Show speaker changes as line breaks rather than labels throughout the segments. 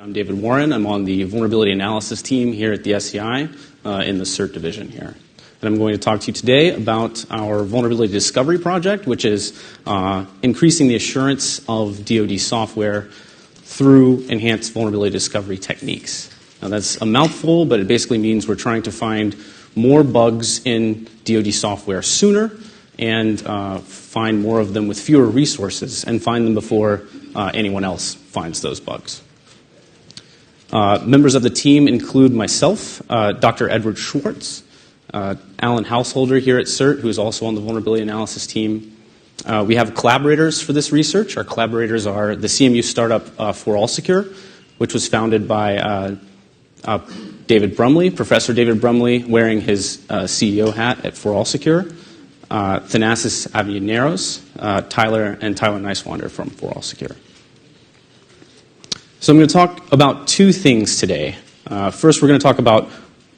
I'm David Warren. I'm on the vulnerability analysis team here at the SCI in the CERT division here. And I'm going to talk to you today about our vulnerability discovery project, which is increasing the assurance of DoD software through enhanced vulnerability discovery techniques. Now that's a mouthful, but it basically means we're trying to find more bugs in DoD software sooner and find more of them with fewer resources and find them before anyone else finds those bugs. Members of the team include myself, Dr. Edward Schwartz, Alan Householder here at CERT, who is also on the vulnerability analysis team. We have collaborators for this research. Our collaborators are the CMU startup For All Secure, which was founded by David Brumley, Professor David Brumley, wearing his CEO hat at For All Secure, Thanasis Avianeros, Tyler Nicewander from For All Secure. So I'm going to talk about two things today. First, we're going to talk about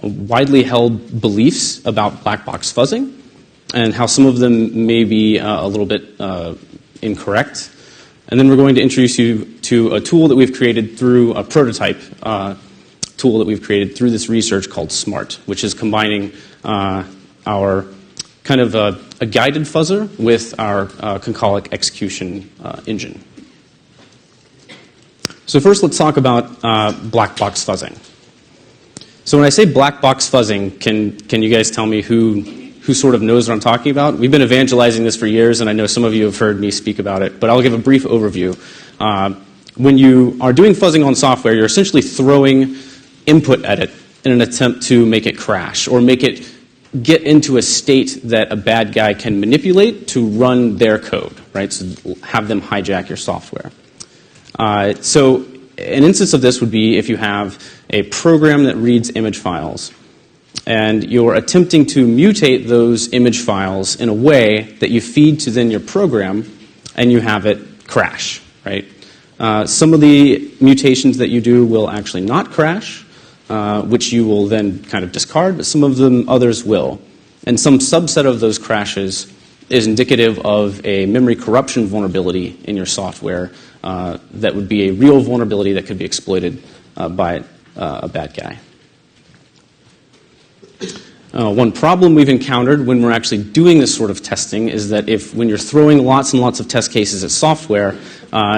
widely held beliefs about black box fuzzing and how some of them may be a little bit incorrect. And then we're going to introduce you to a tool that we've created through a prototype tool that we've created through this research called SMART, which is combining our kind of a guided fuzzer with our Concolic execution engine. So first, let's talk about black box fuzzing. So when I say black box fuzzing, can you guys tell me who sort of knows what I'm talking about? We've been evangelizing this for years, and I know some of you have heard me speak about it, but I'll give a brief overview. When you are doing fuzzing on software, you're essentially throwing input at it in an attempt to make it crash or make it get into a state that a bad guy can manipulate to run their code, right? So have them hijack your software. So an instance of this would be if you have a program that reads image files and you're attempting to mutate those image files in a way that you feed to then your program and you have it crash, right? Some of the mutations that you do will actually not crash, which you will then kind of discard, but some of them, others will. And some subset of those crashes is indicative of a memory corruption vulnerability in your software that would be a real vulnerability that could be exploited by a bad guy. One problem we've encountered when we're actually doing this sort of testing is that when you're throwing lots and lots of test cases at software,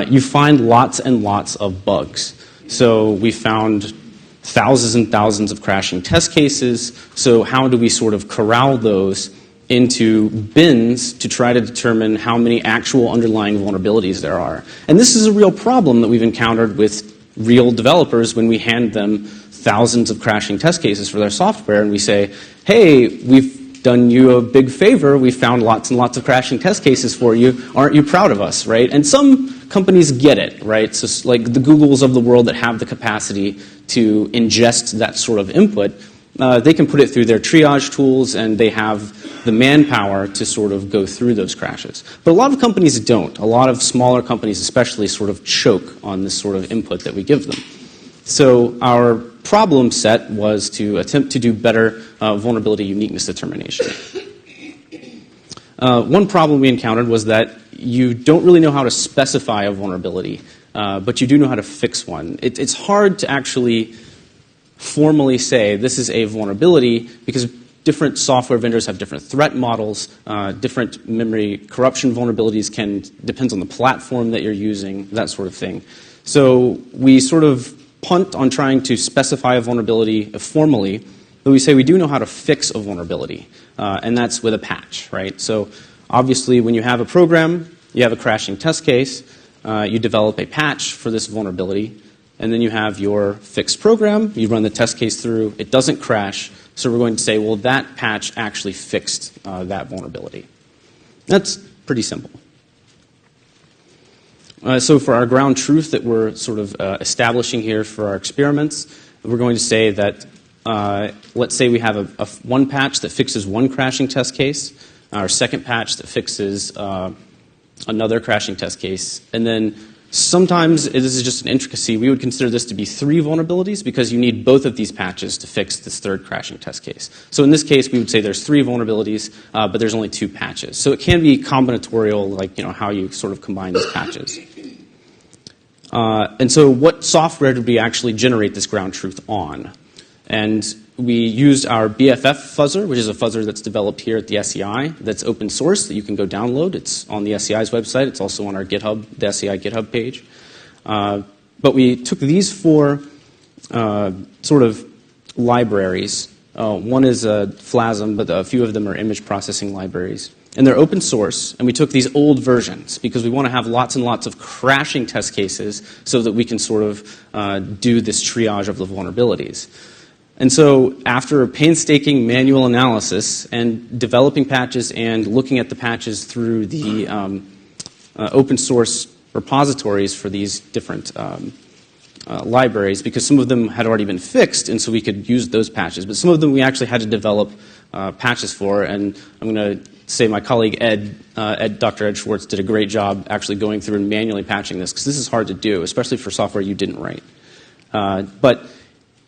you find lots and lots of bugs. So we found thousands and thousands of crashing test cases. So how do we sort of corral those into bins to try to determine how many actual underlying vulnerabilities there are? And this is a real problem that we've encountered with real developers when we hand them thousands of crashing test cases for their software and we say, hey, we've done you a big favor, we found lots and lots of crashing test cases for you, aren't you proud of us, right? And some companies get it, right? So like the Googles of the world that have the capacity to ingest that sort of input, they can put it through their triage tools and they have the manpower to sort of go through those crashes. But a lot of companies don't. A lot of smaller companies especially sort of choke on this sort of input that we give them. So our problem set was to attempt to do better vulnerability uniqueness determination. One problem we encountered was that you don't really know how to specify a vulnerability, but you do know how to fix one. It's hard to actually formally say this is a vulnerability because different software vendors have different threat models, different memory corruption vulnerabilities depends on the platform that you're using, that sort of thing. So we sort of punt on trying to specify a vulnerability formally, but we say we do know how to fix a vulnerability, and that's with a patch, right? So obviously when you have a program, you have a crashing test case, you develop a patch for this vulnerability, and then you have your fixed program, you run the test case through, it doesn't crash, so we're going to say, well, that patch actually fixed that vulnerability. That's pretty simple. So for our ground truth that we're sort of establishing here for our experiments, we're going to say that, let's say we have one patch that fixes one crashing test case, our second patch that fixes another crashing test case, and then sometimes this is just an intricacy. We would consider this to be 3 vulnerabilities because you need both of these patches to fix this third crashing test case. So in this case, we would say there's 3 vulnerabilities, but there's only 2 patches. So it can be combinatorial, like how you sort of combine these patches. And so what software did we actually generate this ground truth on? And we used our BFF fuzzer, which is a fuzzer that's developed here at the SEI, that's open source, that you can go download. It's on the SEI's website. It's also on our GitHub, the SEI GitHub page. But we took these four sort of libraries. One is FLASM, but a few of them are image processing libraries. And they're open source, and we took these old versions because we want to have lots and lots of crashing test cases so that we can sort of do this triage of the vulnerabilities. And so after painstaking manual analysis and developing patches and looking at the patches through the open source repositories for these different libraries, because some of them had already been fixed, and so we could use those patches. But some of them we actually had to develop patches for, and I'm going to say my colleague Dr. Ed Schwartz did a great job actually going through and manually patching this, because this is hard to do, especially for software you didn't write. But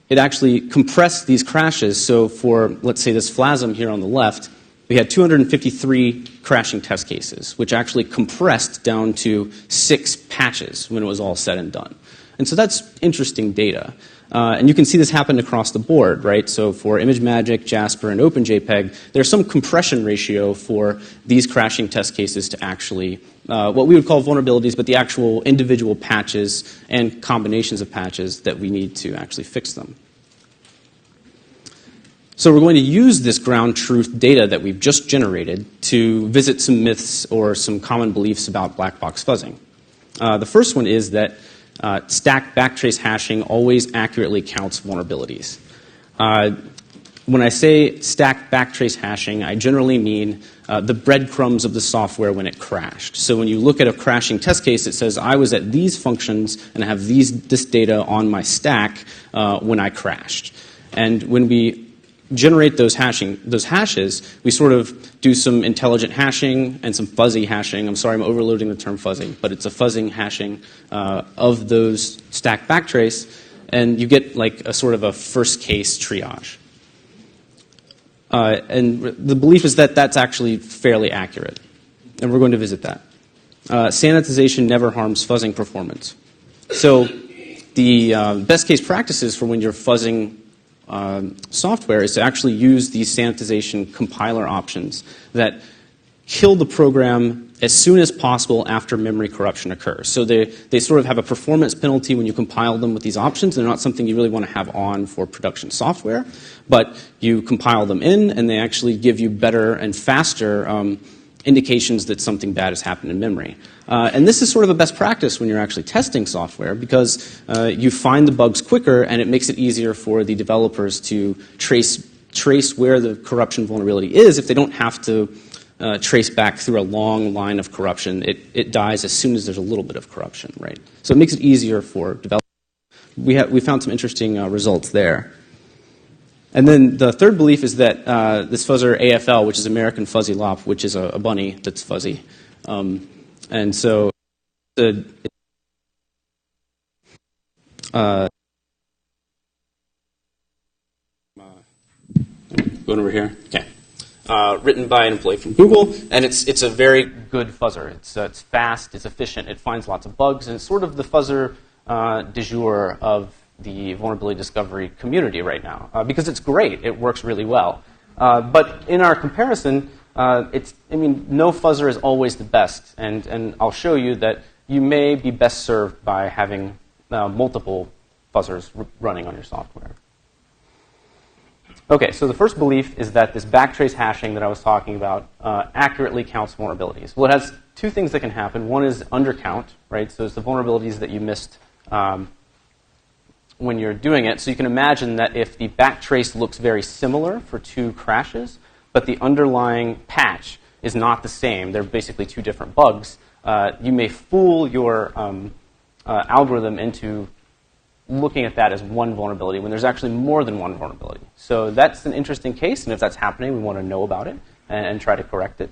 it actually compressed these crashes. So for, let's say, this FLASM here on the left, we had 253 crashing test cases, which actually compressed down to 6 patches when it was all said and done. And so that's interesting data. And you can see this happen across the board, right? So for ImageMagick, Jasper, and OpenJPEG, there's some compression ratio for these crashing test cases to actually, what we would call vulnerabilities, but the actual individual patches and combinations of patches that we need to actually fix them. So we're going to use this ground truth data that we've just generated to visit some myths or some common beliefs about black box fuzzing. The first one is that stack backtrace hashing always accurately counts vulnerabilities. When I say stack backtrace hashing, I generally mean the breadcrumbs of the software when it crashed. So when you look at a crashing test case, it says I was at these functions and I have this data on my stack when I crashed. And when we generate those hashes, we sort of do some intelligent hashing and some fuzzy hashing. I'm sorry, I'm overloading the term fuzzy, but it's a fuzzing hashing of those stack backtrace, and you get like a sort of a first case triage. And the belief is that that's actually fairly accurate, and we're going to visit that. Sanitization never harms fuzzing performance. So the best case practices for when you're fuzzing software is to actually use these sanitization compiler options that kill the program as soon as possible after memory corruption occurs. So they sort of have a performance penalty when you compile them with these options. They're not something you really want to have on for production software, but you compile them in, and they actually give you better and faster indications that something bad has happened in memory. And this is sort of a best practice when you're actually testing software, because you find the bugs quicker, and it makes it easier for the developers to trace where the corruption vulnerability is if they don't have to trace back through a long line of corruption. It dies as soon as there's a little bit of corruption, right? So it makes it easier for developers. We found some interesting results there. And then the third belief is that this fuzzer AFL, which is American Fuzzy Lop, which is a bunny that's fuzzy. And so going over here. Okay. Written by an employee from Google, and it's a very good fuzzer. It's fast, it's efficient, it finds lots of bugs, and it's sort of the fuzzer du jour of the vulnerability discovery community right now, because it's great. It works really well. But in our comparison, no fuzzer is always the best, and I'll show you that you may be best served by having multiple fuzzers running on your software. Okay, so the first belief is that this backtrace hashing that I was talking about accurately counts vulnerabilities. Well, it has two things that can happen. One is undercount, right? So it's the vulnerabilities that you missed when you're doing it. So you can imagine that if the backtrace looks very similar for two crashes, but the underlying patch is not the same, they're basically two different bugs, you may fool your algorithm into looking at that as one vulnerability when there's actually more than one vulnerability. So that's an interesting case, and if that's happening, we want to know about it and try to correct it.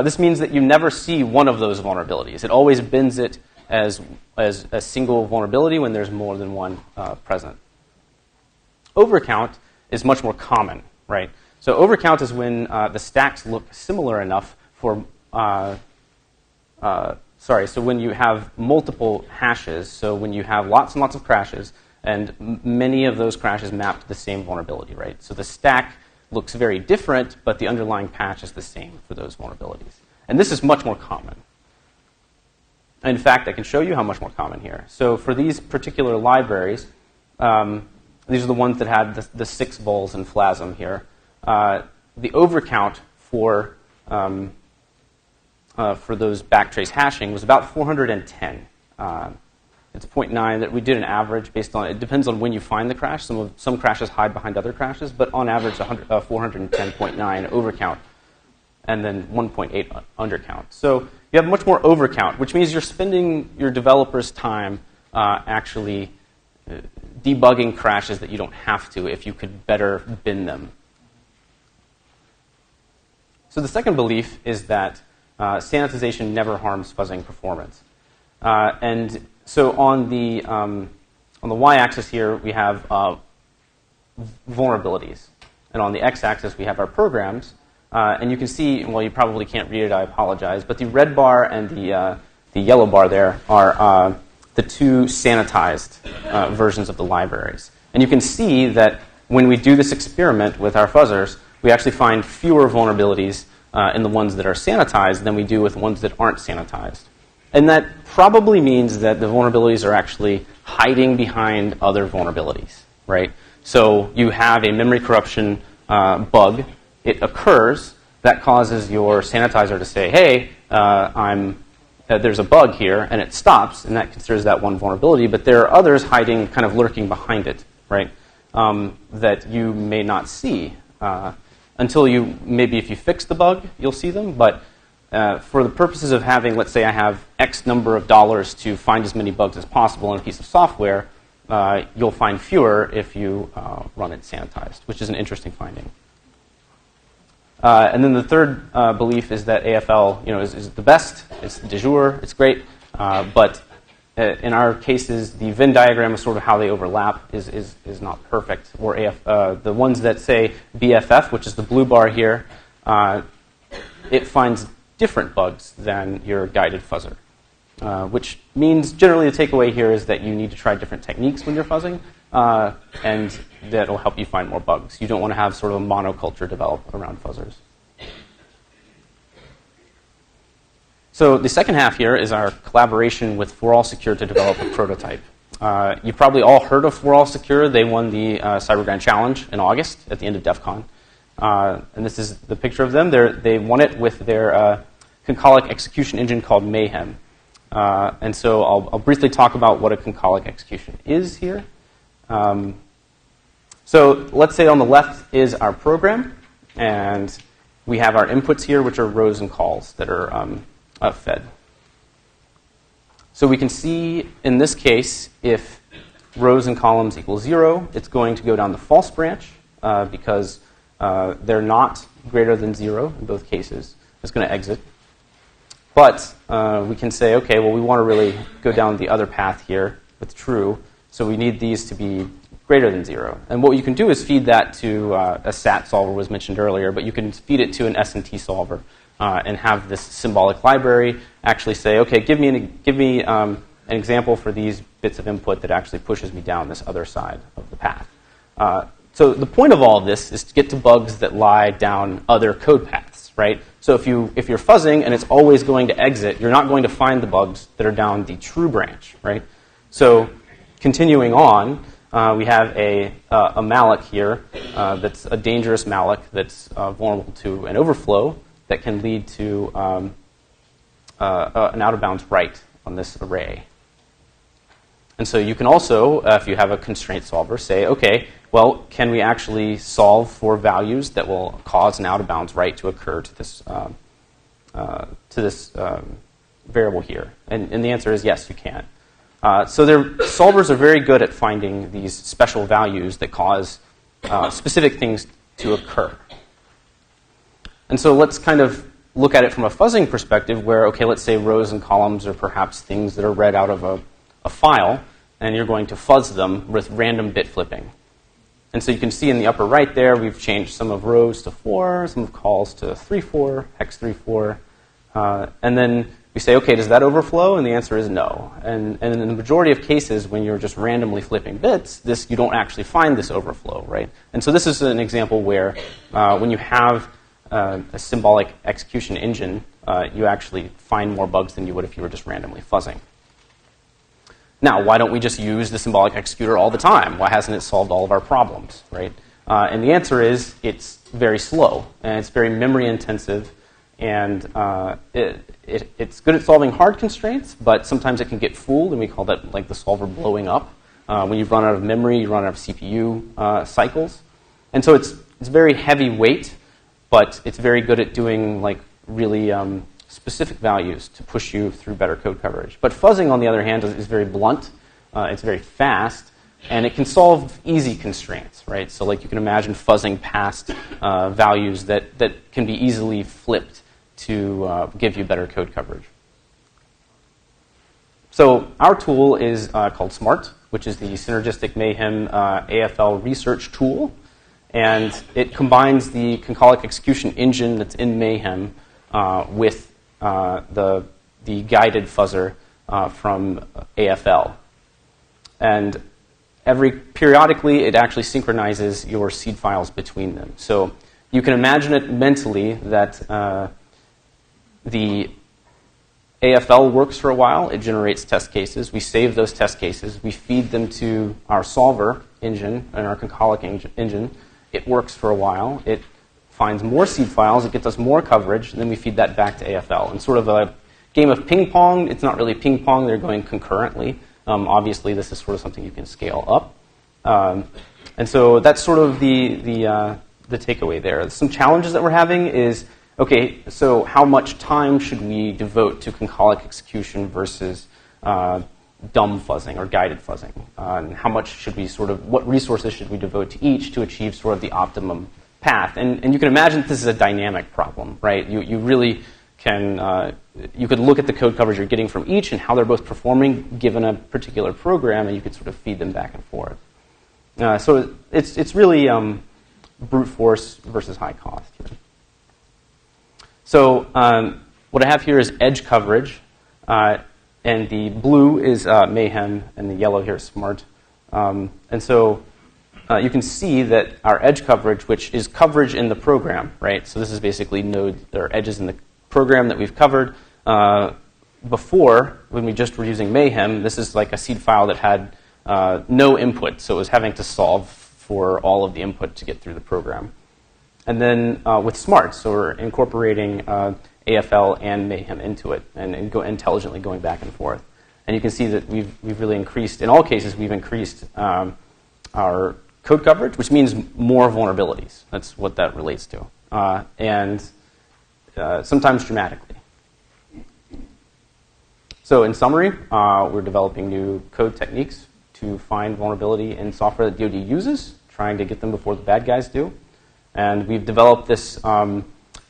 This means that you never see one of those vulnerabilities. It always bins it as a single vulnerability when there's more than one present. Overcount is much more common, right? So overcount is when the stacks look similar enough for so when you have multiple hashes, so when you have lots and lots of crashes, and many of those crashes map to the same vulnerability, right? So the stack looks very different, but the underlying patch is the same for those vulnerabilities. And this is much more common. In fact, I can show you how much more common here. So for these particular libraries, these are the ones that had the 6 vols and FLASM here. The overcount for those backtrace hashing was about 410. It's 0.9 that we did an average based on, it depends on when you find the crash. Some crashes hide behind other crashes, but on average 410.9 overcount and then 1.8 undercount. So you have much more overcount, which means you're spending your developers' time actually debugging crashes that you don't have to if you could better bin them. So the second belief is that sanitization never harms fuzzing performance. And so on the y-axis here, we have vulnerabilities. And on the x-axis, we have our programs. And you can see, well, you probably can't read it, I apologize, but the red bar and the yellow bar there are the 2 sanitized versions of the libraries. And you can see that when we do this experiment with our fuzzers, we actually find fewer vulnerabilities in the ones that are sanitized than we do with ones that aren't sanitized. And that probably means that the vulnerabilities are actually hiding behind other vulnerabilities, right? So you have a memory corruption bug. It occurs. That causes your sanitizer to say, hey, there's a bug here, and it stops, and that considers that one vulnerability. But there are others hiding, kind of lurking behind it, right, that you may not see until maybe if you fix the bug, you'll see them. But for the purposes of having, let's say I have X number of dollars to find as many bugs as possible in a piece of software, you'll find fewer if you run it sanitized, which is an interesting finding. And then the third belief is that AFL, is the best. It's de jure. It's great. But in our cases, the Venn diagram is sort of how they overlap is not perfect. Or the ones that say BFF, which is the blue bar here, it finds different bugs than your guided fuzzer, which means generally the takeaway here is that you need to try different techniques when you're fuzzing, and that will help you find more bugs. You don't want to have sort of a monoculture develop around fuzzers. So the second half here is our collaboration with For All Secure to develop a prototype. You've probably all heard of For All Secure. They won the Cyber Grand Challenge in August at the end of DEF CON. And this is the picture of them. They won it with their Concolic execution engine called Mayhem. And so I'll briefly talk about what a Concolic execution is here. So let's say on the left is our program, and we have our inputs here, which are rows and calls that are fed. So we can see in this case, if rows and columns equal 0, it's going to go down the false branch because they're not greater than 0 in both cases. It's going to exit. But we can say, okay, well, we want to really go down the other path here with true, so we need these to be greater than 0. And what you can do is feed that to a SAT solver was mentioned earlier, but you can feed it to an S&T solver and have this symbolic library actually say, okay, give me an example for these bits of input that actually pushes me down this other side of the path. So the point of all of this is to get to bugs that lie down other code paths, right? So if you're fuzzing and it's always going to exit, you're not going to find the bugs that are down the true branch, right? So continuing on, we have a malloc here that's a dangerous malloc that's vulnerable to an overflow that can lead to an out-of-bounds write on this array. And so you can also, if you have a constraint solver, say, okay, well, can we actually solve for values that will cause an out-of-bounds write to occur to this variable here? And the answer is yes, you can. So solvers are very good at finding these special values that cause specific things to occur. And so let's kind of look at it from a fuzzing perspective where, okay, let's say rows and columns are perhaps things that are read out of a file, and you're going to fuzz them with random bit flipping. And so you can see in the upper right there, we've changed some of rows to 4, some of calls to 3-4, hex 3-4. And then we say, okay, does that overflow? And the answer is no. And in the majority of cases, when you're just randomly flipping bits, you don't actually find this overflow, right? And so this is an example where when you have a symbolic execution engine, you actually find more bugs than you would if you were just randomly fuzzing. Now, why don't we just use the symbolic executor all the time? Why hasn't it solved all of our problems, right? And the answer is it's very slow, and it's very memory intensive, and it's good at solving hard constraints, but sometimes it can get fooled, and we call that like the solver blowing up. When you run out of memory, you run out of CPU cycles. And so it's very heavy weight, but it's very good at doing like really specific values to push you through better code coverage. But fuzzing, on the other hand, is very blunt. It's very fast, and it can solve easy constraints, right? So like you can imagine fuzzing past values that can be easily flipped to give you better code coverage. So our tool is called SMART, which is the Synergistic Mayhem AFL research tool. And it combines the Concolic execution engine that's in Mayhem with the guided fuzzer from AFL. And periodically, it actually synchronizes your seed files between them. So you can imagine it mentally that the AFL works for a while. It generates test cases. We save those test cases. We feed them to our solver engine and our Concolic engine. It works for a while. It finds more seed files. It gets us more coverage. And then we feed that back to AFL. And sort of a game of ping pong. It's not really ping pong. They're going concurrently. Obviously, this is sort of something you can scale up. And so that's sort of the takeaway there. Some challenges that we're having is, okay, so how much time should we devote to Concolic execution versus dumb fuzzing or guided fuzzing? And how much should we what resources should we devote to each to achieve sort of the optimum path? And you can imagine this is a dynamic problem, right? You really can, you could look at the code coverage you're getting from each and how they're both performing given a particular program, and you could sort of feed them back and forth. So it's really brute force versus high cost here. So what I have here is edge coverage, and the blue is Mayhem, and the yellow here is Smart. And so you can see that our edge coverage, which is coverage in the program, right? So this is basically nodes or edges in the program that we've covered. Before, when we just were using Mayhem, this is like a seed file that had no input, so it was having to solve for all of the input to get through the program. And then with Smart, so we're incorporating AFL and Mayhem into it and intelligently going back and forth. And you can see that we've really increased, in all cases, we've increased our code coverage, which means more vulnerabilities. That's what that relates to. And sometimes dramatically. So in summary, we're developing new code techniques to find vulnerability in software that DoD uses, trying to get them before the bad guys do. And we've developed this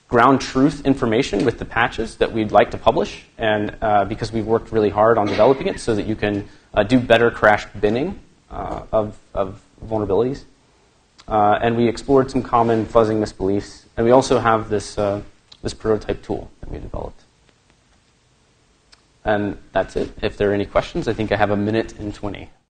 ground truth information with the patches that we'd like to publish, and because we've worked really hard on developing it so that you can do better crash binning of vulnerabilities. And we explored some common fuzzing misbeliefs. And we also have this prototype tool that we developed. And that's it. If there are any questions, I think I have 1 minute and 20.